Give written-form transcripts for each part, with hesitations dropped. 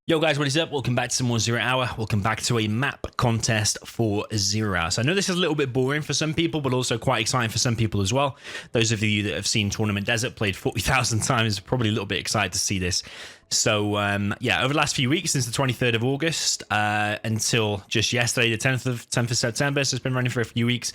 Yo guys, what is up? Welcome back to some more Zero Hour. Welcome back to a map contest for Zero Hour. So I know this is a little bit boring for some people, but also quite exciting for some people as well. Those of you that have seen Tournament Desert, played 40,000 times, are probably a little bit excited to see this. So yeah, over the last few weeks, since the 23rd of August until just yesterday, the 10th of September, so it's been running for a few weeks.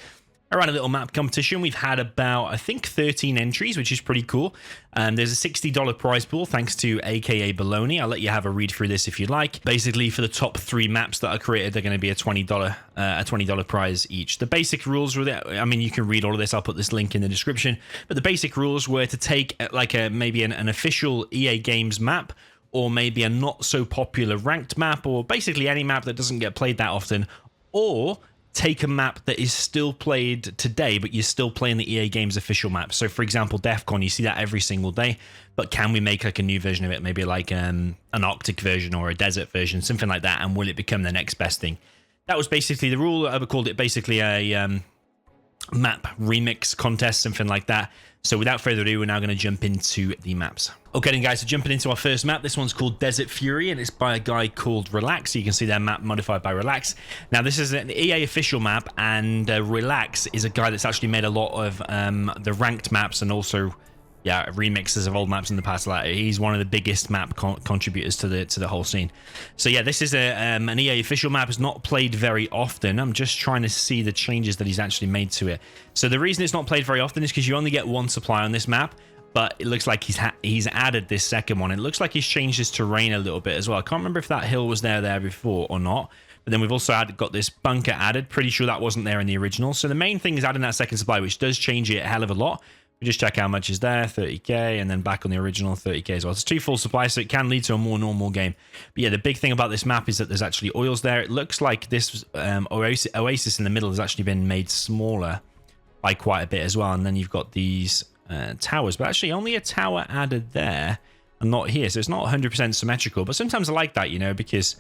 Around a little map competition, we've had about, I think, 13 entries, which is pretty cool. There's a $60 prize pool, thanks to AKA Baloney. I'll let you have a read through this if you'd like. Basically, for the top 3 maps that are created, they're going to be a $20 prize each. The basic rules were there. I mean, you can read all of this. I'll put this link in the description. But the basic rules were to take like maybe an official EA Games map, or maybe a not so popular ranked map, or basically any map that doesn't get played that often, or take a map that is still played today, but you're still playing the EA Games official map. So for example, Defcon, you see that every single day, but can we make like a new version of it? Maybe like an Arctic version or a desert version, something like that. And will it become the next best thing? That was basically the rule. I called it basically a map remix contest, something like that. So without further ado, we're now going to jump into the maps. Okay then guys, so jumping into our first map, this one's called Desert Fury, and it's by a guy called Relax. So you can see their map modified by Relax. Now this is an EA official map, and Relax is a guy that's actually made a lot of the ranked maps, and also remixes of old maps in the past. Like, he's one of the biggest map contributors to the whole scene. So yeah, this is an EA official map. It's not played very often. I'm just trying to see the changes that he's actually made to it. So the reason it's not played very often is because you only get one supply on this map, but it looks like he's added this second one. It looks like he's changed his terrain a little bit as well. I can't remember if that hill was there before or not. But then we've also got this bunker added. Pretty sure that wasn't there in the original. So the main thing is adding that second supply, which does change it a hell of a lot. We just check how much is there, 30k, and then back on the original 30k as well. It's 2 full supplies, so it can lead to a more normal game. But yeah, the big thing about this map is that there's actually oils there. It looks like this oasis in the middle has actually been made smaller by quite a bit as well. And then you've got these towers, but actually only a tower added there and not here. So it's not 100% symmetrical, but sometimes I like that, you know, because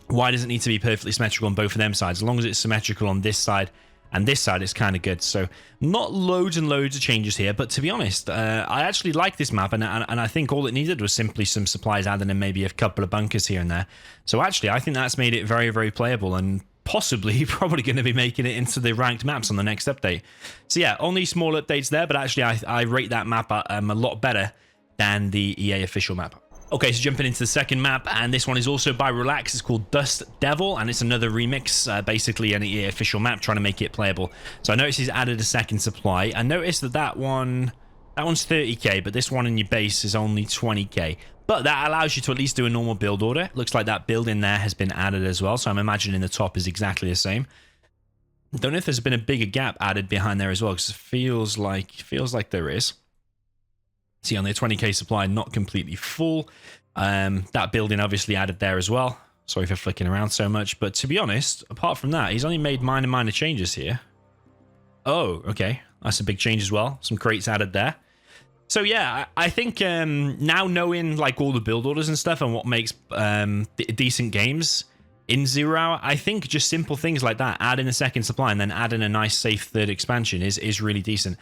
why does it need to be perfectly symmetrical on both of them sides? As long as it's symmetrical on this side and this side, is kind of good. So not loads and loads of changes here, but to be honest, I actually like this map, and I think all it needed was simply some supplies added and maybe a couple of bunkers here and there. So actually, I think that's made it very, very playable, and possibly probably going to be making it into the ranked maps on the next update. So yeah, only small updates there, but actually I rate that map a lot better than the EA official map. Okay, so jumping into the second map, and this one is also by Relax. It's called Dust Devil, and it's another remix, basically an EA official map, trying to make it playable. So I noticed he's added a second supply. I noticed that one's 30k, but this one in your base is only 20k. But that allows you to at least do a normal build order. Looks like that build in there has been added as well, so I'm imagining the top is exactly the same. Don't know if there's been a bigger gap added behind there as well, because it feels like there is. See, only a 20k supply, not completely full. That building obviously added there as well. Sorry for flicking around so much, but to be honest, apart from that, he's only made minor changes here. Oh, okay, that's a big change as well. Some crates added there. So yeah, I think now knowing like all the build orders and stuff and what makes decent games in Zero Hour, I think just simple things like that, adding a second supply and then adding a nice safe third expansion is really decent.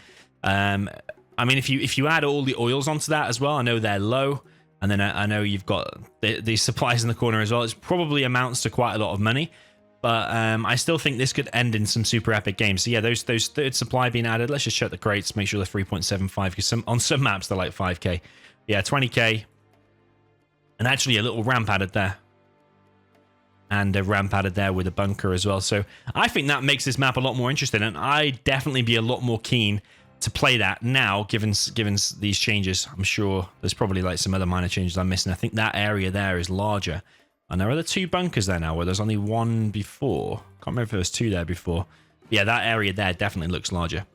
I mean, if you add all the oils onto that as well, I know they're low, and then I know you've got these supplies in the corner as well. It probably amounts to quite a lot of money, but I still think this could end in some super epic games. So yeah, those third supply being added. Let's just check the crates, make sure they're 3.75, because on some maps they're like 5k. Yeah, 20k, and actually a little ramp added there, and a ramp added there with a bunker as well. So I think that makes this map a lot more interesting, and I'd definitely be a lot more keen to play that now, given these changes. I'm sure there's probably like some other minor changes I'm missing. I think that area there is larger, and there are the 2 bunkers there now where there's only 1 before. Can't remember if there was 2 there before. Yeah, that area there definitely looks larger.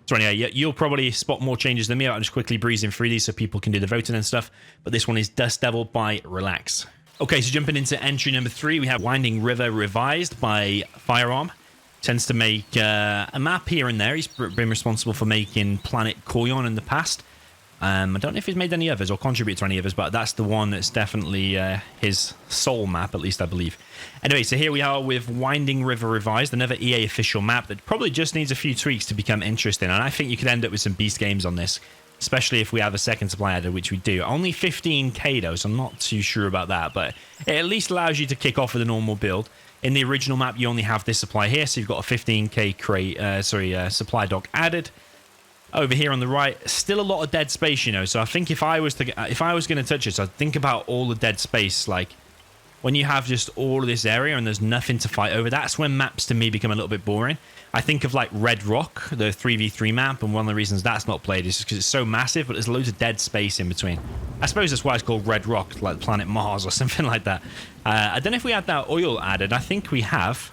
So anyway, you'll probably spot more changes than me. I'm just quickly breezing through these so people can do the voting and stuff. But this one is Dust Devil by Relax. Okay, so jumping into entry number 3, we have Winding River Revised by Firearm. Tends to make a map here and there. He's been responsible for making Planet Koyon in the past. I don't know if he's made any others or contributed to any others, but that's the one that's definitely his sole map, at least I believe. Anyway, so here we are with Winding River Revised, another EA official map that probably just needs a few tweaks to become interesting. And I think you could end up with some beast games on this. especially if we have a second supply added, which we do. Only 15k though, so I'm not too sure about that, but it at least allows you to kick off with a normal build. In the original map, you only have this supply here, so you've got a 15k crate, supply dock added. Over here on the right, still a lot of dead space, you know. So I think if I was going to touch it, so I'd think about all the dead space. Like when you have just all of this area and there's nothing to fight over, that's when maps to me become a little bit boring. I think of like Red Rock, the 3v3 map, and one of the reasons that's not played is because it's so massive, but there's loads of dead space in between. I suppose that's why it's called Red Rock, like planet Mars or something like that. I don't know if we had that oil added. I think we have.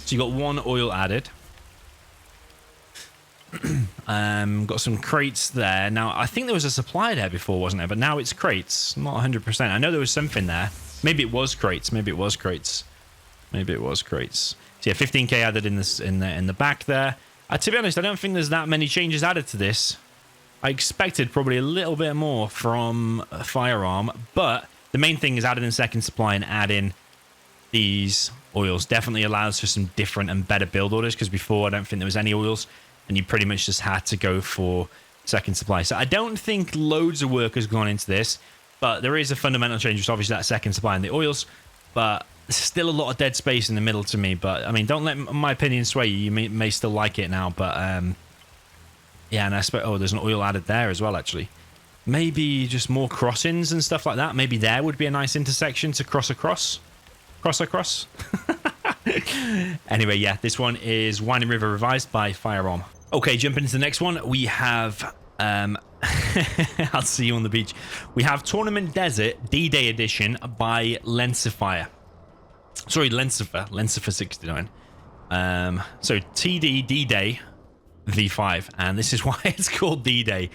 So you got one oil added. Got some crates there. Now, I think there was a supply there before, wasn't there? But now it's crates. I'm not 100%. I know there was something there. Maybe it was crates. Maybe it was crates. Maybe it was crates. So yeah, 15k added in this in the back there. To be honest, I don't think there's that many changes added to this. I expected probably a little bit more from Firearm, but the main thing is adding in second supply and add in these oils. Definitely allows for some different and better build orders, because before I don't think there was any oils, and you pretty much just had to go for second supply. So I don't think loads of work has gone into this, but there is a fundamental change, which is obviously that second supply and the oils, but still a lot of dead space in the middle to me. But I mean, don't let my opinion sway you. You may still like it now, but yeah. And I suppose, oh, there's an oil added there as well, actually. Maybe just more crossings and stuff like that. Maybe there would be a nice intersection to cross across. Anyway, yeah, this one is Winding River Revised by Firearm. Okay, jumping into the next one, we have I'll see you on the beach. We have Tournament Desert D-Day Edition by Leansifer. Sorry, Leansifer 69. So TD D-Day V5, and this is why it's called D-Day.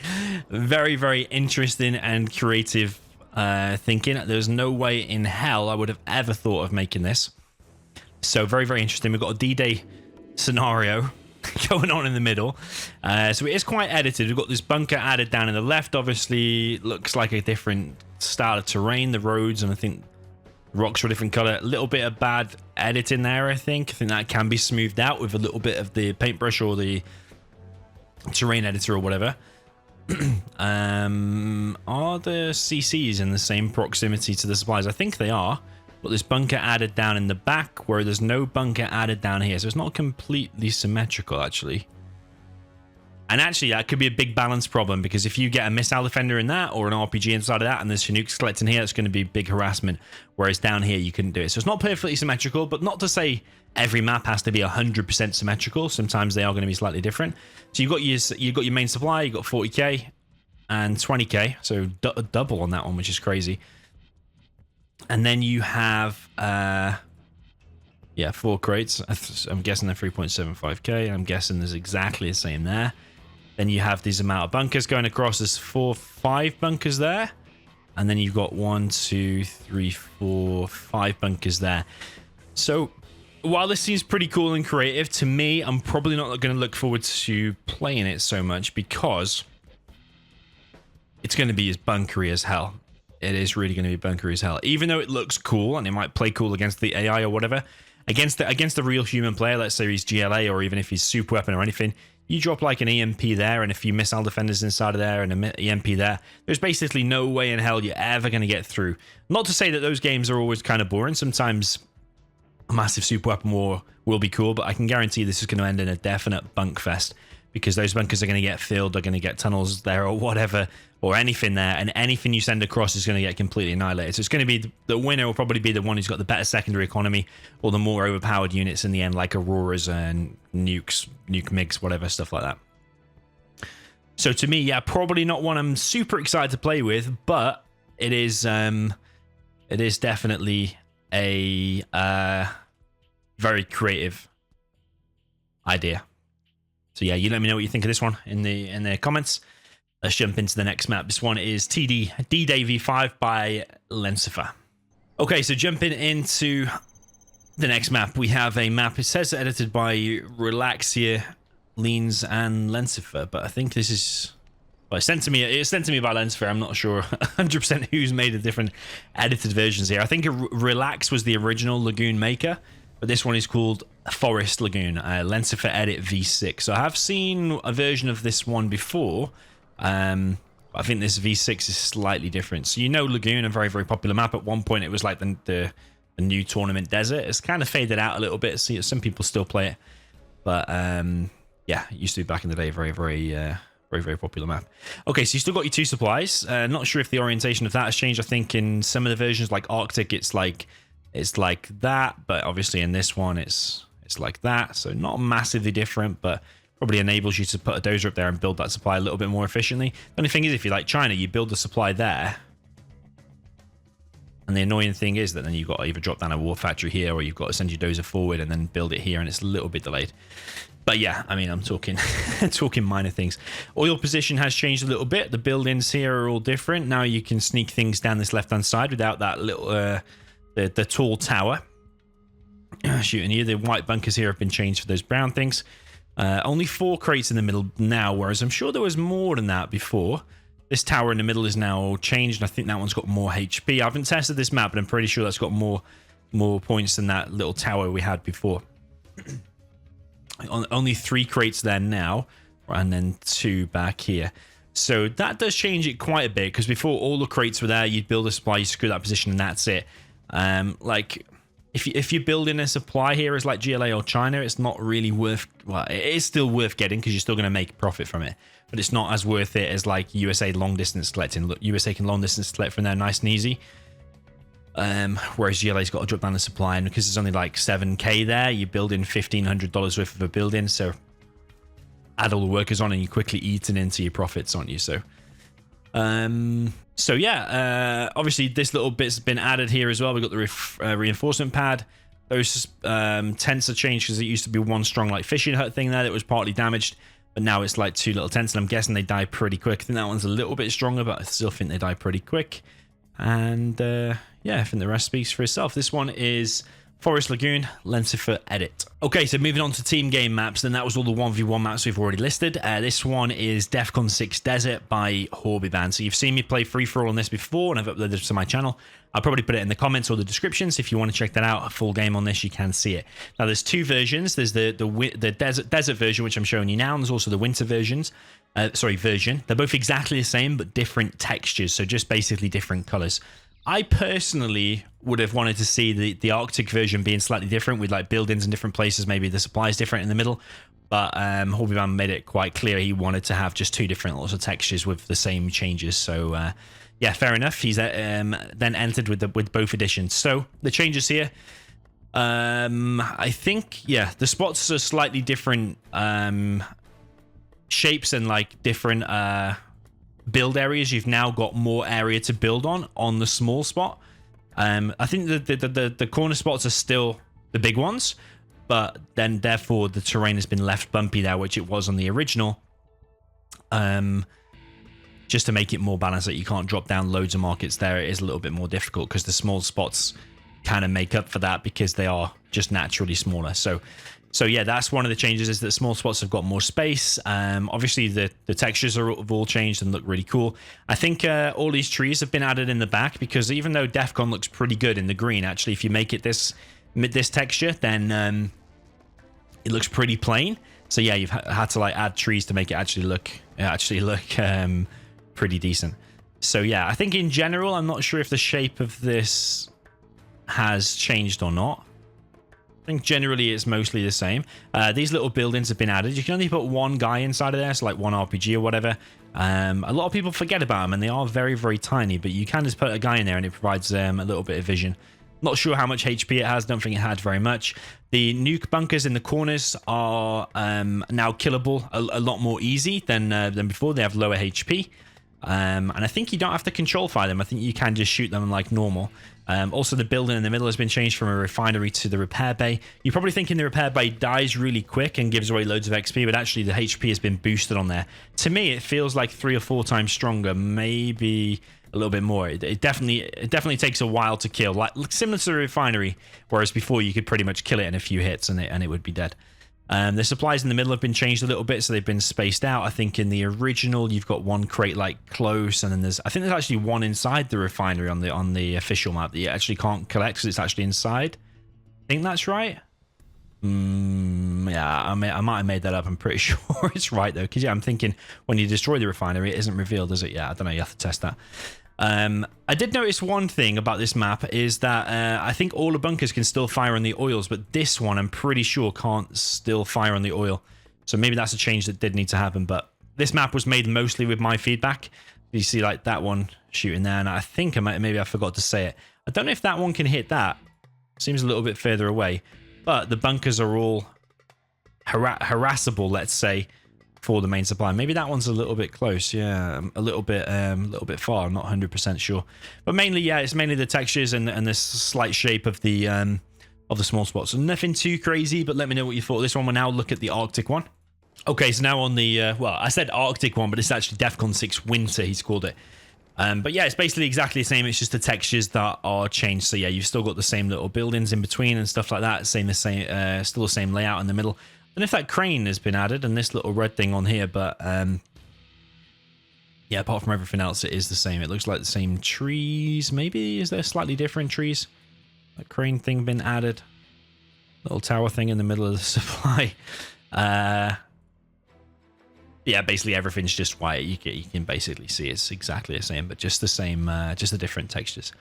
Very, very interesting and creative thinking. There's no way in hell I would have ever thought of making this. So very, very interesting. We've got a D-Day scenario going on in the middle. So it is quite edited. We've got this bunker added down in the left. Obviously, looks like a different style of terrain. The roads, and I think rocks are a different color. A little bit of bad editing there, I think. I think that can be smoothed out with a little bit of the paintbrush or the terrain editor or whatever. Are the CCs in the same proximity to the supplies? I think they are. But this bunker added down in the back, where there's no bunker added down here. So it's not completely symmetrical, actually. And actually, that could be a big balance problem, because if you get a missile defender in that, or an RPG inside of that, and there's Chinook collecting here, it's going to be big harassment. Whereas down here, you couldn't do it. So it's not perfectly symmetrical, but not to say every map has to be 100% symmetrical. Sometimes they are going to be slightly different. So you've got your main supply, you've got 40k and 20k. So double on that one, which is crazy. And then you have, 4 crates. I'm guessing they're 3.75k. I'm guessing there's exactly the same there. Then you have these amount of bunkers going across. There's 5 bunkers there. And then you've got 5 bunkers there. So while this seems pretty cool and creative, to me, I'm probably not going to look forward to playing it so much, because it's going to be as bunkery as hell. It is really going to be bunkery as hell. Even though it looks cool and it might play cool against the AI or whatever, against the real human player, let's say he's GLA or even if he's super weapon or anything, you drop like an EMP there and a few missile defenders inside of there and an EMP there. There's basically no way in hell you're ever going to get through. Not to say that those games are always kind of boring. Sometimes a massive super weapon war will be cool, but I can guarantee this is going to end in a definite bunk fest, because those bunkers are going to get filled, they're going to get tunnels there or whatever, or anything there, and anything you send across is going to get completely annihilated. So it's going to be, the winner will probably be the one who's got the better secondary economy, or the more overpowered units in the end, like Auroras and nuke MiGs, whatever, stuff like that. So to me, yeah, probably not one I'm super excited to play with, but it is definitely a very creative idea. So yeah, you let me know what you think of this one in the comments. Let's jump into the next map. This one is D-Day V5 by Leansifer. Okay, so jumping into the next map, we have a map. It says edited by Relaxia, Leans, and Leansifer, but I think this is... Well, it's sent to me by Leansifer. I'm not sure 100% who's made the different edited versions here. I think Relax was the original Lagoon maker, but this one is called Forest Lagoon, Leansifer Edit V6. So I have seen a version of this one before, I think this V6 is slightly different. So Lagoon, a very, very popular map. At one point, it was like the new tournament desert. It's kind of faded out a little bit. See, some people still play it. But yeah, it used to be back in the day. Very, very popular map. Okay, so you still got your 2 supplies. Not sure if the orientation of that has changed. I think in some of the versions, like Arctic, it's like that. But obviously in this one, it's like that. So not massively different, but probably enables you to put a dozer up there and build that supply a little bit more efficiently. The only thing is, if you like China, you build the supply there. And the annoying thing is that then you've got to either drop down a war factory here, or you've got to send your dozer forward and then build it here, and it's a little bit delayed. But yeah, I mean, I'm talking talking minor things. Oil position has changed a little bit. The buildings here are all different. Now you can sneak things down this left-hand side without that little the tall tower shooting you. The white bunkers here have been changed for those brown things. Only 4 crates in the middle now, whereas I'm sure there was more than that before. This tower in the middle is now changed, and I think that one's got more HP. I haven't tested this map, but I'm pretty sure that's got more points than that little tower we had before. Only 3 crates there now, and then 2 back here. So that does change it quite a bit, because before all the crates were there, you'd build a supply, you screw that position, and that's it. Like, if you're building a supply here as like GLA or China, it's not really worth... Well, it is still worth getting, because you're still going to make profit from it. But it's not as worth it as like USA long distance collecting. Look, USA can long distance collect from there nice and easy. Whereas GLA's got to drop down the supply, and because there's only like 7k there, you're building $1,500 worth of a building. So add all the workers on, and you're quickly eating into your profits, aren't you? So yeah, obviously this little bit's been added here as well. We've got the reinforcement pad. Those tents are changed, because it used to be 1 strong like fishing hut thing there that was partly damaged, but now it's like 2 little tents, and I'm guessing they die pretty quick. I think that one's a little bit stronger, but I still think they die pretty quick. And yeah, I think the rest speaks for itself. This one is Forest Lagoon, Leansifer edit. Okay, so moving on to team game maps, then that was all the 1v1 maps we've already listed. This one is Defcon 6 Desert by Haubibban. So you've seen me play free-for-all on this before, and I've uploaded it to my channel. I'll probably put it in the comments or the descriptions. If you want to check that out, a full game on this, you can see it. Now, there's 2 versions. There's the desert version, which I'm showing you now, and there's also the winter version. They're both exactly the same, but different textures, so just basically different colors. I personally would have wanted to see the Arctic version being slightly different, with like buildings in different places, maybe the supply is different in the middle. But Haubibban made it quite clear he wanted to have just 2 different lots of textures with the same changes. So yeah, fair enough. He's then entered with both editions. So the changes here, I think, yeah, the spots are slightly different shapes and like different build areas. You've now got more area to build on the small spot. I think the corner spots are still the big ones, but then therefore the terrain has been left bumpy there, which it was on the original. Just to make it more balanced, that you can't drop down loads of markets there. It is a little bit more difficult, because the small spots kind of make up for that, because they are just naturally smaller. So yeah, that's one of the changes, is that small spots have got more space. Obviously the textures have all changed and look really cool. I think all these trees have been added in the back, because even though Defcon looks pretty good in the green, actually, if you make it this texture, then it looks pretty plain. So yeah, you've had to like add trees to make it actually look pretty decent. So yeah, I think in general, I'm not sure if the shape of this has changed or not. I think generally it's mostly the same. These little buildings have been added. You can only put 1 guy inside of there, so like 1 RPG or whatever. A lot of people forget about them, and they are very, very tiny, but you can just put a guy in there and it provides a little bit of vision. Not sure how much HP it has. Don't think it had very much. The nuke bunkers in the corners are now killable a lot more easy than before. They have lower HP. And I think you don't have to control fire them. I think you can just shoot them like normal. Also, the building in the middle has been changed from a refinery to the repair bay. You're probably thinking the repair bay dies really quick and gives away loads of XP, but actually the HP has been boosted on there. To me, it feels like 3 or 4 times stronger, maybe a little bit more. It definitely takes a while to kill, like similar to the refinery, whereas before you could pretty much kill it in a few hits and it would be dead. The supplies in the middle have been changed a little bit, so they've been spaced out. I think in the original you've got 1 crate like close, and then I think there's actually 1 inside the refinery on the official map that you actually can't collect because it's actually inside. I think that's right. Yeah, I might have made that up. I'm pretty sure it's right, though. Because, yeah, I'm thinking when you destroy the refinery, it isn't revealed, is it? Yeah, I don't know. You have to test that. I did notice one thing about this map is that I think all the bunkers can still fire on the oils, but this one I'm pretty sure can't still fire on the oil. So maybe that's a change that did need to happen. But this map was made mostly with my feedback. You see like that one shooting there, and I think maybe I forgot to say it. I don't know if that one can hit that. Seems a little bit further away, but the bunkers are all harassable, let's say, for the main supply. Maybe that one's a little bit close. Yeah, a little bit far. I'm not 100% sure, but mainly, yeah, it's mainly the textures and the slight shape of the small spots. So nothing too crazy, but let me know what you thought of this one. We'll now look at the Arctic one. Okay, so now on the well, I said Arctic one, but it's actually Defcon 6 Winter. He's called it. But yeah, it's basically exactly the same. It's just the textures that are changed. So yeah, you've still got the same little buildings in between and stuff like that. Still the same layout in the middle. I don't know if that crane has been added and this little red thing on here, but yeah, apart from everything else, it is the same. It looks like the same trees. Maybe is there slightly different trees? That crane thing been added. Little tower thing in the middle of the supply. Yeah, basically everything's just white. You can basically see it's exactly the same, but just the same, just the different textures.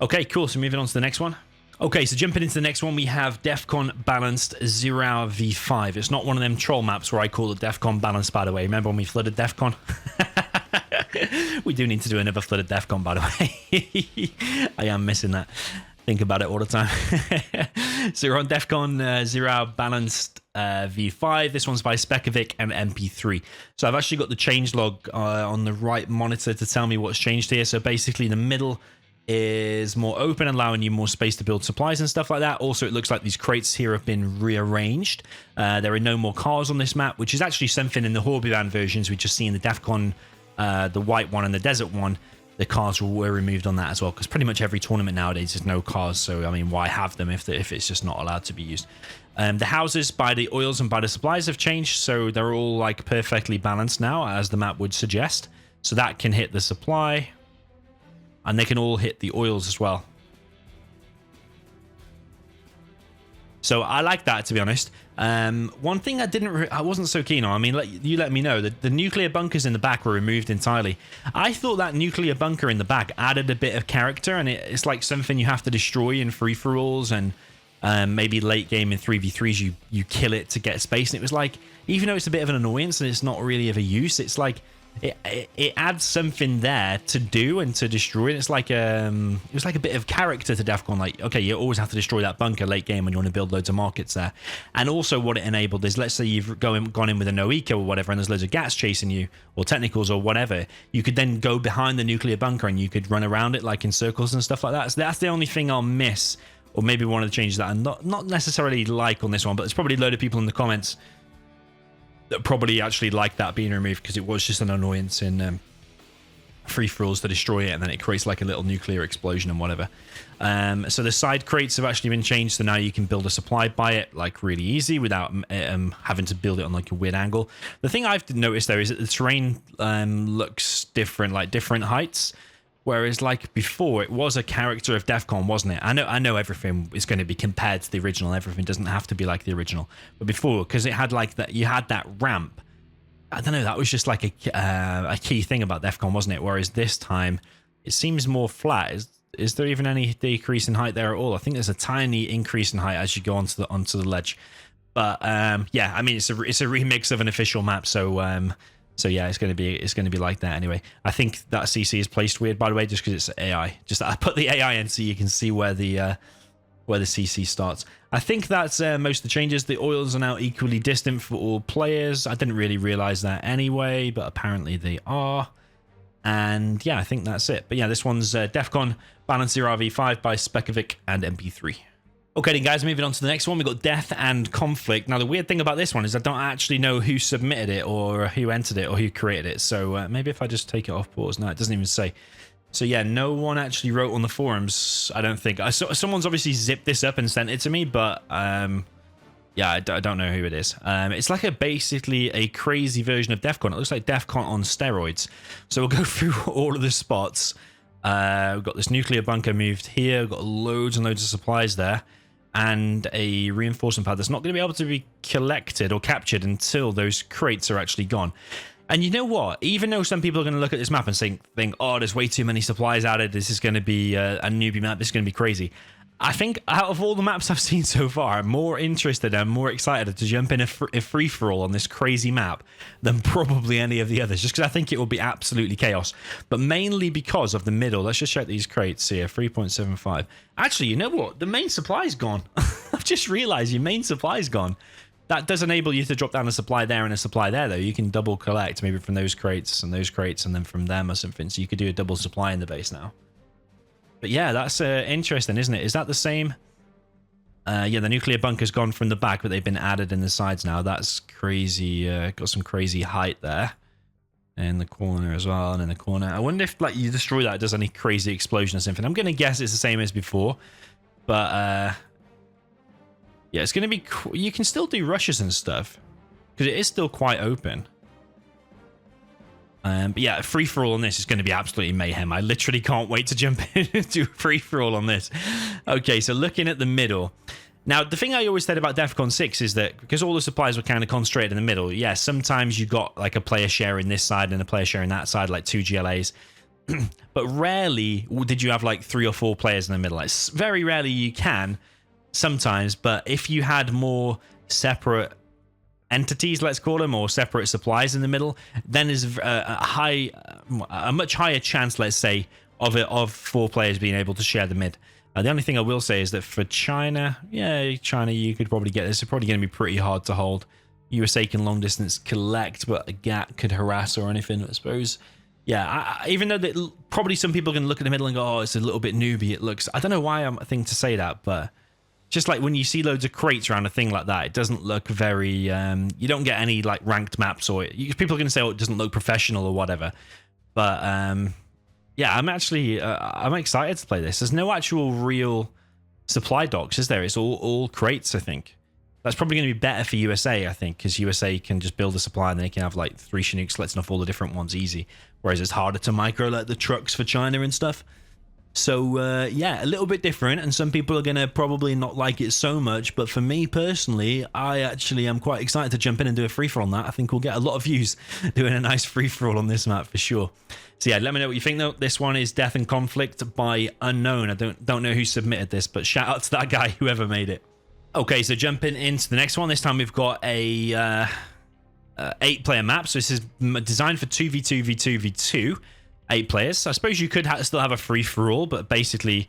Okay, cool. So moving on to the next one. Okay, so jumping into the next one, we have Defcon Balanced 0 Hour V5. It's not one of them troll maps where I call it Defcon Balanced, by the way. Remember when we flooded Defcon? We do need to do another flooded Defcon, by the way. I am missing that. Think about it all the time. So we're on Defcon 0 Hour Balanced V5. This one's by Specovik and MP3. So I've actually got the changelog on the right monitor to tell me what's changed here. So basically the middle is more open, allowing you more space to build supplies and stuff like that. Also, it looks like these crates here have been rearranged. There are no more cars on this map, which is actually something in the Haubibban versions we just see in the Defcon, the white one and the desert one. The cars were removed on that as well, because pretty much every tournament nowadays is no cars. So, I mean, why have them if it's just not allowed to be used? The houses by the oils and by the supplies have changed, so they're all like perfectly balanced now, as the map would suggest. So that can hit the supply, and they can all hit the oils as well. So I like that, to be honest. One thing I wasn't so keen on, I mean, you let me know, that the nuclear bunkers in the back were removed entirely. I thought that nuclear bunker in the back added a bit of character, and it's like something you have to destroy in free-for-alls, and maybe late game in 3v3s you kill it to get space. And it was like, even though it's a bit of an annoyance and it's not really of a use, it's like it adds something there to do and to destroy. And it's like it was like a bit of character to Defcon. Like, okay, you always have to destroy that bunker late game when you want to build loads of markets there. And also what it enabled is, let's say you've gone in with a no eco or whatever, and there's loads of gats chasing you, or technicals or whatever, you could then go behind the nuclear bunker and you could run around it like in circles and stuff like that. So that's the only thing I'll miss, or maybe one of the changes that I'm not necessarily like on this one, but there's probably a load of people in the comments that probably actually like that being removed, because it was just an annoyance in free-for-alls to destroy it, and then it creates like a little nuclear explosion and whatever. So the side crates have actually been changed, so now you can build a supply by it like really easy without having to build it on like a weird angle. The thing I've noticed though is that the terrain looks different, like different heights. Whereas, like before, it was a character of Defcon, wasn't it? I know everything is going to be compared to the original. Everything doesn't have to be like the original. But before, because it had like that, you had that ramp. I don't know. That was just like a key thing about Defcon, wasn't it? Whereas this time, it seems more flat. Is there even any decrease in height there at all? I think there's a tiny increase in height as you go onto the ledge. But yeah, I mean, it's a remix of an official map, so. So yeah, it's going to be like that anyway. I think that CC is placed weird, by the way, just because it's AI. Just I put the AI in so you can see where the CC starts. I think that's most of the changes. The oils are now equally distant for all players. I didn't really realize that anyway, but apparently they are. And yeah, I think that's it. But yeah, this one's Defcon Balanced 0 RV5 by Specovik and MP3. Okay then guys, moving on to the next one, we've got Death and Conflict. Now the weird thing about this one is I don't actually know who submitted it or who entered it or who created it. So maybe if I just take it off pause. No, it doesn't even say. So yeah, no one actually wrote on the forums, I don't think. Someone's obviously zipped this up and sent it to me, but yeah, I don't know who it is. It's like basically a crazy version of Defcon. It looks like Defcon on steroids. So we'll go through all of the spots. We've got this nuclear bunker moved here. We've got loads and loads of supplies there. and a reinforcement pad that's not going to be able to be collected or captured until those crates are actually gone. And you know what? Even though some people are going to look at this map and think, oh, there's way too many supplies added, this is going to be a newbie map, this is going to be crazy. I think out of all the maps I've seen so far, I'm more interested and more excited to jump in a free-for-all on this crazy map than probably any of the others, just because I think it will be absolutely chaos. But mainly because of the middle. Let's just check these crates here, 3.75. Actually, you know what? The main supply's gone. I've just realized your main supply's gone. That does enable you to drop down a supply there and a supply there, though. You can double collect, maybe from those crates, and then from them or something. So you could do a double supply in the base now. But yeah, that's interesting, isn't it? Is that the same? Yeah, the nuclear bunker's gone from the back, but they've been added in the sides now. That's crazy. Got some crazy height there. In the corner as well, and in the corner. I wonder if like you destroy that, it does any crazy explosion or something. I'm going to guess it's the same as before. But yeah, it's going to be... You can still do rushes and stuff. Because it is still quite open. But yeah, free-for-all on this is going to be absolutely mayhem. I literally can't wait to jump in and do free-for-all on this. Okay, so looking at the middle. Now, the thing I always said about Defcon 6 is that because all the supplies were kind of concentrated in the middle, yeah, sometimes you got like a player share in this side and a player share in that side, like 2 GLAs. But rarely did you have like 3 or 4 players in the middle. Like, very rarely you can, sometimes, but if you had more separate entities, let's call them, or separate supplies in the middle, then there's a much higher chance, let's say, of 4 players being able to share the mid. The only thing I will say is that for China, yeah, China, you could probably get this. It's probably going to be pretty hard to hold. USA can long distance collect, but a GAT could harass or anything, I suppose. Yeah, even though probably some people can look at the middle and go, oh, it's a little bit newbie. It looks, I don't know why I'm a thing to say that, but just like when you see loads of crates around a thing like that, it doesn't look very, you don't get any like ranked maps, or people are going to say, oh, it doesn't look professional or whatever. But yeah, I'm actually, I'm excited to play this. There's no actual real supply docks, is there? It's all crates, I think. That's probably going to be better for USA, I think, because USA can just build a supply and they can have like 3 Chinooks selecting off all the different ones easy. Whereas it's harder to micro like the trucks for China and stuff. So yeah, a little bit different, and some people are going to probably not like it so much, but for me personally, I actually am quite excited to jump in and do a free-for-all on that. I think we'll get a lot of views doing a nice free-for-all on this map for sure. So yeah, let me know what you think though. This one is Death and Conflict by Unknown. I don't know who submitted this, but shout out to that guy, whoever made it. Okay, so jumping into the next one. This time we've got a 8-player map. So this is designed for 2v2v2v2. 8 players. I suppose you could still have a free-for-all, but basically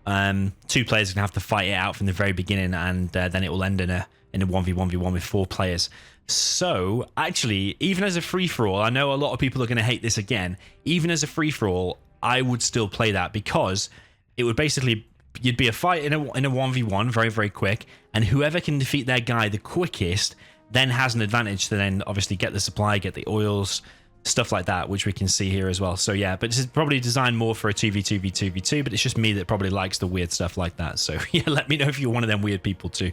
2 players are going to have to fight it out from the very beginning, and then it will end in a 1v1v1 with 4 players. So actually, even as a free-for-all, I know a lot of people are going to hate this again, even as a free-for-all, I would still play that, because it would basically, you'd be a fight in a 1v1 very, very quick, and whoever can defeat their guy the quickest then has an advantage to then obviously get the supply, get the oils, stuff like that, which we can see here as well. So yeah, but this is probably designed more for a 2v2v2v2, but it's just me that probably likes the weird stuff like that. So yeah, let me know if you're one of them weird people too.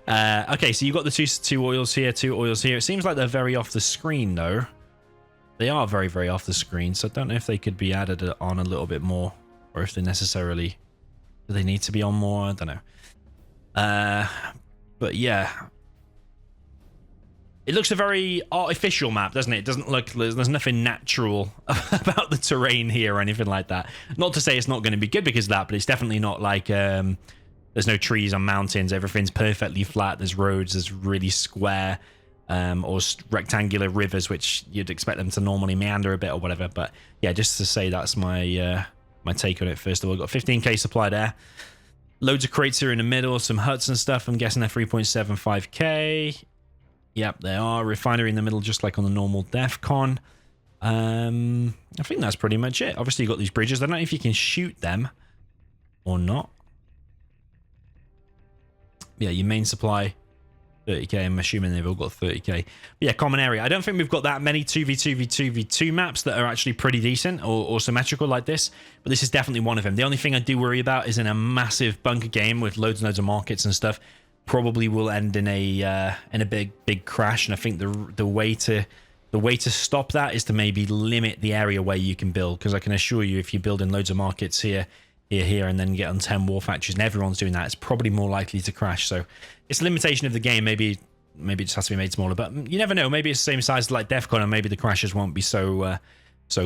Okay, so you've got the two oils here, 2 oils here. It seems like they're very off the screen though. They are very, very off the screen, so I don't know if they could be added on a little bit more, or if they necessarily, do they need to be on more? I don't know. But yeah, it looks a very artificial map, doesn't it? It doesn't look, there's nothing natural about the terrain here or anything like that. Not to say it's not going to be good because of that, but it's definitely not like, there's no trees on mountains. Everything's perfectly flat. There's roads. There's really square or rectangular rivers, which you'd expect them to normally meander a bit or whatever. But yeah, just to say that's my my take on it. First of all, got 15k supply there. Loads of crates here in the middle. Some huts and stuff. I'm guessing they're 3.75k. Yep, they are. Refinery in the middle, just like on the normal Defcon. I think that's pretty much it. Obviously, you've got these bridges. I don't know if you can shoot them or not. Yeah, your main supply, 30k. I'm assuming they've all got 30k. But yeah, common area. I don't think we've got that many 2v2v2v2 maps that are actually pretty decent or symmetrical like this. But this is definitely one of them. The only thing I do worry about is in a massive bunker game with loads and loads of markets and stuff. Probably will end in a big crash, and I think the way to stop that is to maybe limit the area where you can build, because I can assure you, if you're building loads of markets here here, and then get on 10 war factories, and everyone's doing that, it's probably more likely to crash. So it's a limitation of the game. Maybe it just has to be made smaller, but you never know. Maybe it's the same size like Defcon, and maybe the crashes won't be so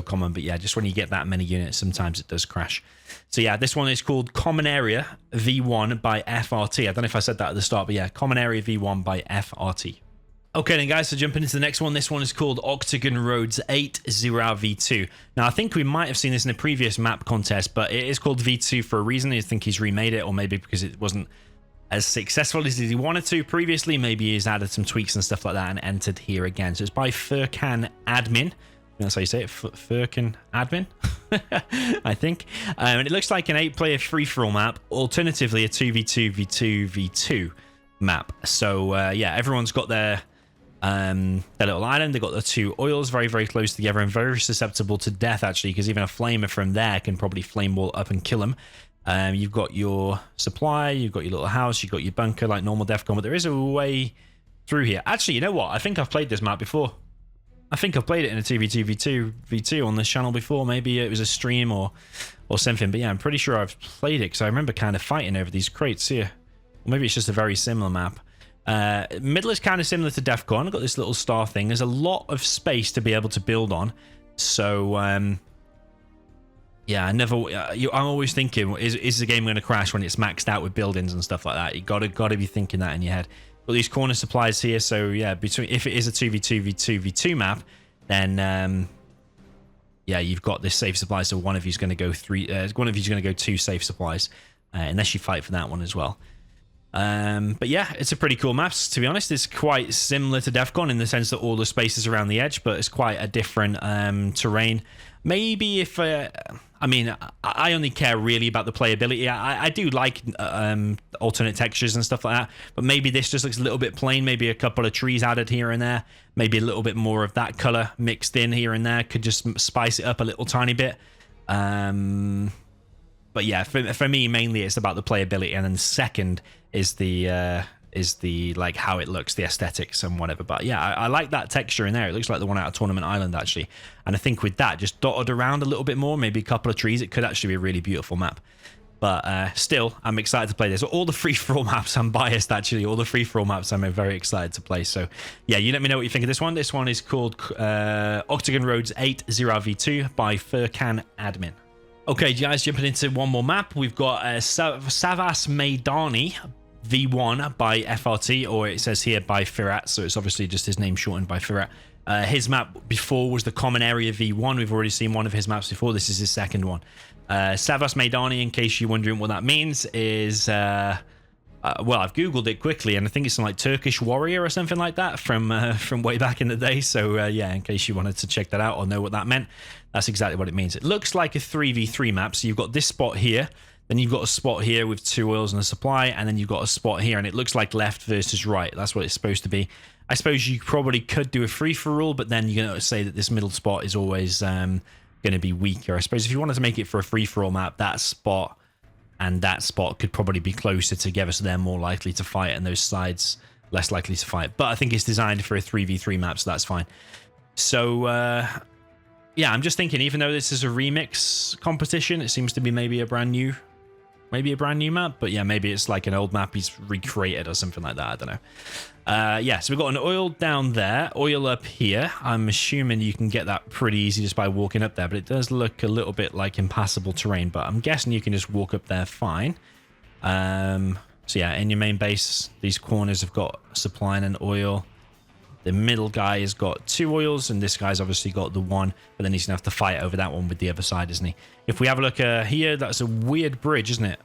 common. But yeah, just when you get that many units, sometimes it does crash. So yeah, this one is called Common Area V1 by FRT. I don't know if I said that at the start, but yeah, Common Area V1 by FRT. Okay then guys, so jumping into the next one. This one is called Octogon Roads 8 Zira V2. Now I think we might have seen this in a previous map contest, but it is called V2 for a reason. I think he's remade it, or maybe because it wasn't as successful as he wanted to previously. Maybe he's added some tweaks and stuff like that and entered here again. So it's by FurkanAdmin. That's how you say it, FurkanAdmin, I think. And it looks like an 8-player free-for-all map, alternatively a 2v2v2v2 map. So yeah, everyone's got their little island. They've got the 2 oils very, very close together and very susceptible to death, actually, because even a flamer from there can probably flame wall up and kill them. You've got your supply, you've got your little house, you've got your bunker like normal Defcon, but there is a way through here. Actually, you know what? I think I've played this map before. I think I've played it in a 2v2v2v2 on this channel before. Maybe it was a stream or something, but yeah, I'm pretty sure I've played it because I remember kind of fighting over these crates here. Or maybe it's just a very similar map. Middle is kind of similar to Defcon. I've got this little star thing. There's a lot of space to be able to build on. So, yeah, I'm always thinking, is the game going to crash when it's maxed out with buildings and stuff like that? You gotta be thinking that in your head. Got these corner supplies here. So, yeah, if it is a 2v2v2v2 map, then, yeah, you've got this safe supply. So one of you's going to go 2 safe supplies, unless you fight for that one as well. But yeah, it's a pretty cool map, to be honest. It's quite similar to Defcon in the sense that all the spaces around the edge, but it's quite a different terrain. Maybe if I mean, I only care really about the playability. I do like alternate textures and stuff like that, but maybe this just looks a little bit plain. Maybe a couple of trees added here and there, maybe a little bit more of that color mixed in here and there could just spice it up a little tiny bit. But yeah, for me, mainly it's about the playability, and then second is the like how it looks, the aesthetics and whatever. But yeah, I like that texture in there. It looks like the one out of Tournament Island, actually. And I think with that, just dotted around a little bit more, maybe a couple of trees, it could actually be a really beautiful map. But still, I'm excited to play this. All the free-for-all maps, I'm biased, actually. All the free-for-all maps, I'm very excited to play. So yeah, you let me know what you think of this one. This one is called Octogon Roads 8 Zira V2 by FurkanAdmin. Okay, guys, jumping into one more map. We've got Savas Meydani V1 by FRT, or it says here by Firat, so it's obviously just his name shortened by Firat. His map before was the Common Area V1. We've already seen one of his maps before. This is his second one. Savas Meydani, in case you're wondering what that means, is well, I've googled it quickly, and I think it's some like Turkish warrior or something like that from way back in the day. So yeah, in case you wanted to check that out or know what that meant, that's exactly what it means. It looks like a 3v3 map. So you've got this spot here, then you've got a spot here with 2 oils and a supply, and then you've got a spot here, and it looks like left versus right. That's what it's supposed to be. I suppose you probably could do a free-for-all, but then you're going to say that this middle spot is always going to be weaker. I suppose if you wanted to make it for a free-for-all map, that spot and that spot could probably be closer together, so they're more likely to fight, and those sides less likely to fight. But I think it's designed for a 3v3 map, so that's fine. So, yeah, I'm just thinking, even though this is a remix competition, it seems to be maybe a brand new map, but yeah, maybe it's like an old map he's recreated or something like that. I don't know. Yeah, so we've got an oil down there, oil up here. I'm assuming you can get that pretty easy just by walking up there, but it does look a little bit like impassable terrain, but I'm guessing you can just walk up there fine. So yeah, in your main base, these corners have got supply and oil. The middle guy has got 2 oils, and this guy's obviously got the 1, but then he's going to have to fight over that one with the other side, isn't he? If we have a look here, that's a weird bridge, isn't it?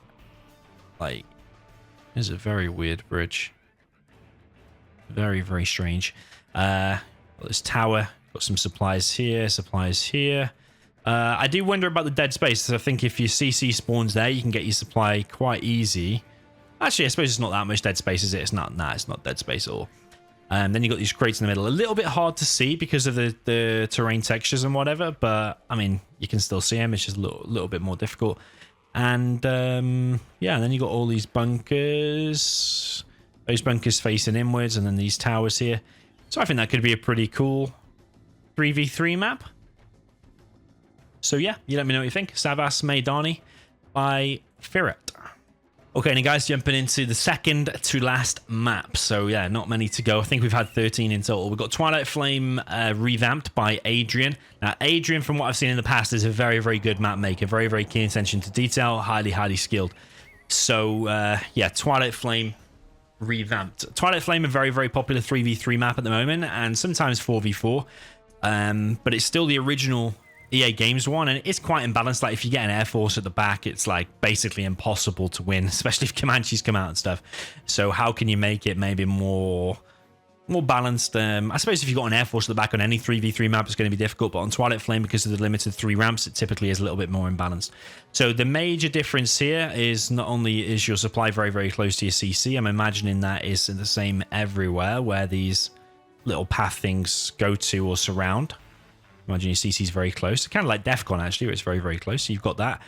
Like, it's a very weird bridge. Very, very strange. Got this tower, got some supplies here, supplies here. I do wonder about the dead space. I think if your CC spawns there, you can get your supply quite easy. Actually, I suppose it's not that much dead space, is it? It's not. Nah, it's not dead space at all. Then you got these crates in the middle. A little bit hard to see because of the terrain textures and whatever, but I mean, you can still see them. It's just a little bit more difficult. And yeah, and then you got all these bunkers. Those bunkers facing inwards, and then these towers here. So I think that could be a pretty cool 3v3 map. So yeah, you let me know what you think. Savas Meydani by Ferret. Okay, and guys, jumping into the second to last map. So yeah, not many to go. I think we've had 13 in total. We've got Twilight Flame Revamped by Adriane. Now, Adriane, from what I've seen in the past, is a very, very good map maker. Very, very keen attention to detail. Highly, highly skilled. So yeah, Twilight Flame Revamped. Twilight Flame, a very, very popular 3v3 map at the moment, and sometimes 4v4. But it's still the original EA Games one, and it's quite imbalanced. Like, if you get an Air Force at the back, it's like basically impossible to win, especially if Comanches come out and stuff. So how can you make it maybe more balanced? I suppose if you've got an Air Force at the back on any 3v3 map, it's going to be difficult, but on Twilight Flame, because of the limited 3 ramps, it typically is a little bit more imbalanced. So the major difference here is not only is your supply very, very close to your CC, I'm imagining that is the same everywhere where these little path things go to or surround. Imagine your CC is very close. Kind of like Defcon, actually, where it's very, very close. So you've got that.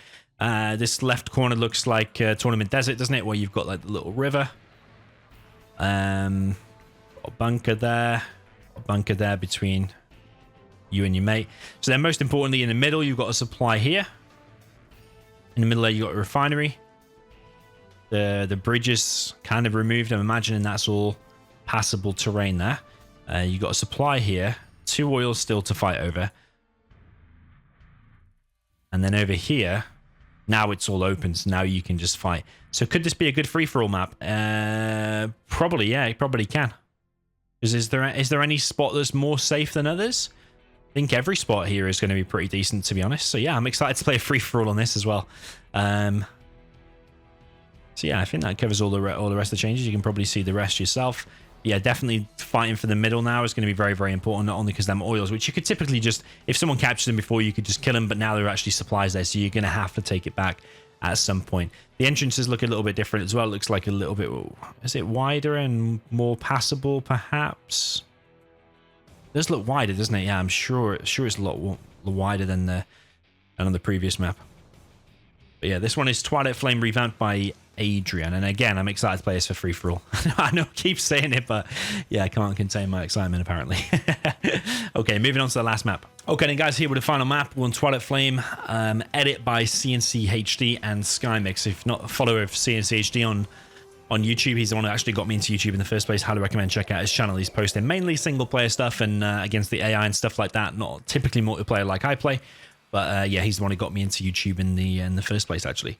This left corner looks like Tournament Desert, doesn't it? Where you've got like the little river. A bunker there. A bunker there between you and your mate. So then most importantly, in the middle, you've got a supply here. In the middle there, you've got a refinery. The bridge is kind of removed. I'm imagining that's all passable terrain there. You've got a supply here. 2 oils still to fight over. And then over here, now it's all open, so now you can just fight. So could this be a good free-for-all map? Probably, yeah, it probably can. Because is there any spot that's more safe than others? I think every spot here is going to be pretty decent, to be honest. So yeah, I'm excited to play a free-for-all on this as well. So yeah, I think that covers all the rest of the changes. You can probably see the rest yourself. Yeah, definitely fighting for the middle now is going to be very, very important, not only because them oils, which you could typically just, if someone captures them before, you could just kill them, but now there are actually supplies there, so you're going to have to take it back at some point. The entrances look a little bit different as well. It looks like a little bit, is it wider and more passable, perhaps? It does look wider, doesn't it? Yeah, I'm sure it's a lot wider than on the previous map. But yeah, this one is Twilight Flame Revamped by Adriane, and again, I'm excited to play this for free-for-all. I know I keep saying it, but yeah, I can't contain my excitement, apparently. Okay, moving on to the last map. Okay, then guys, here with the final map. We're on Twilight Flame, edit by cncHD and SkyMix. If not a follower of cncHD on YouTube, he's the one who actually got me into YouTube in the first place. Highly recommend check out his channel. He's posting mainly single-player stuff and against the AI and stuff like that, not typically multiplayer like I play. But yeah, he's the one who got me into YouTube in the first place, actually.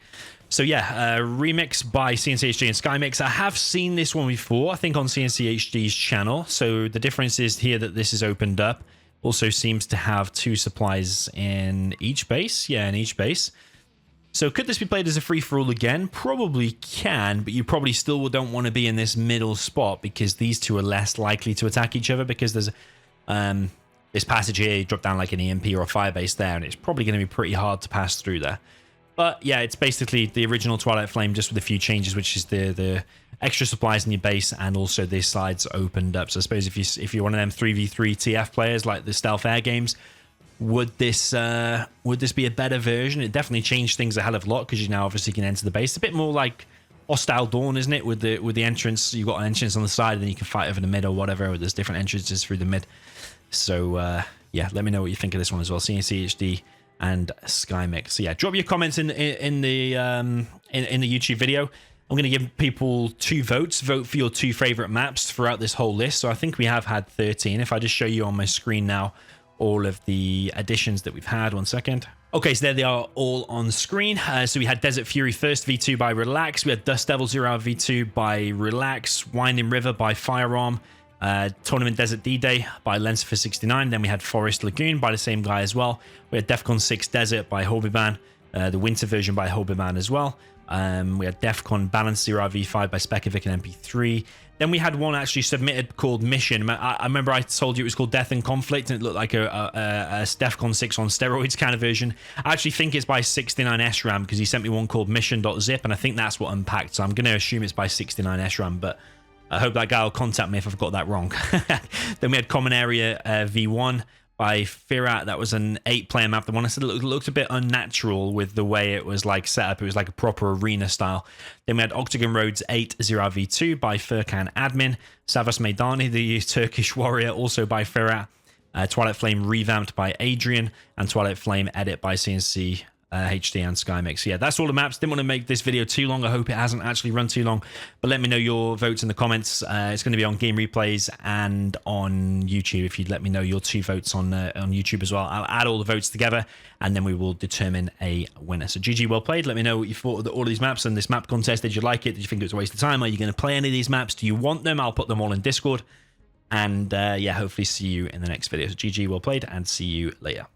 So yeah, remix by cncHD and SkyMix. I have seen this one before, I think on cncHD's channel. So the difference is here that this is opened up. Also seems to have 2 supplies in each base. Yeah, in each base. So could this be played as a free-for-all again? Probably can, but you probably still don't want to be in this middle spot because these 2 are less likely to attack each other because there's this passage here, you drop down like an EMP or a firebase there, and it's probably going to be pretty hard to pass through there. But yeah, it's basically the original Twilight Flame, just with a few changes, which is the extra supplies in your base, and also this side's opened up. So I suppose if you're one of them 3v3 TF players like the Stealth Air games, would this be a better version? It definitely changed things a hell of a lot because you now obviously can enter the base. A bit more like Hostile Dawn, isn't it? With the entrance, you've got an entrance on the side, and then you can fight over the mid or whatever. Or there's different entrances through the mid. So yeah, let me know what you think of this one as well. cncHD and SkyMix. So yeah, drop your comments in the YouTube video. I'm going to give people 2 votes. Vote for your 2 favorite maps throughout this whole list. So I think we have had 13. If I just show you on my screen now all of the additions that we've had. 1 second. Okay, so there they are all on screen. So we had Desert Fury first V2 by Relax. We had Dust Devil 0 V2 by Relax. Winding River by Firearm. Tournament Desert D-Day by Leansifer 69. Then we had Forest Lagoon by the same guy as well. We had Defcon 6 Desert by Haubibban. The winter version by Haubibban as well. We had Defcon Balance 0 V5 by Specovik and MP3. Then we had one actually submitted called Mission. I remember I told you it was called Death and Conflict, and it looked like a Defcon 6 on steroids kind of version. I actually think it's by 69SRAM because he sent me one called Mission.zip, and I think that's what unpacked. So I'm going to assume it's by 69SRAM, but I hope that guy will contact me if I've got that wrong. Then we had Common Area V1 by Firat. That was an 8-player map. The one I said looked a bit unnatural with the way it was like set up. It was like a proper arena style. Then we had Octogon Roads 8 0v2 by FurkanAdmin. Savas Meydani, the Turkish warrior, also by Firat. Twilight Flame Revamped by Adriane. And Twilight Flame Edit by CNC HD and SkyMix. Yeah, that's all the maps. Didn't want to make this video too long. I hope it hasn't actually run too long, but let me know your votes in the comments. It's going to be on Game Replays and on YouTube. If you'd let me know your 2 votes on YouTube as well, I'll add all the votes together and then we will determine a winner. So GG, well played. Let me know what you thought of all of these maps and this map contest. Did you like it? Did you think it was a waste of time? Are you going to play any of these maps? Do you want them? I'll put them all in Discord. And yeah, hopefully see you in the next video. So GG, well played, and see you later.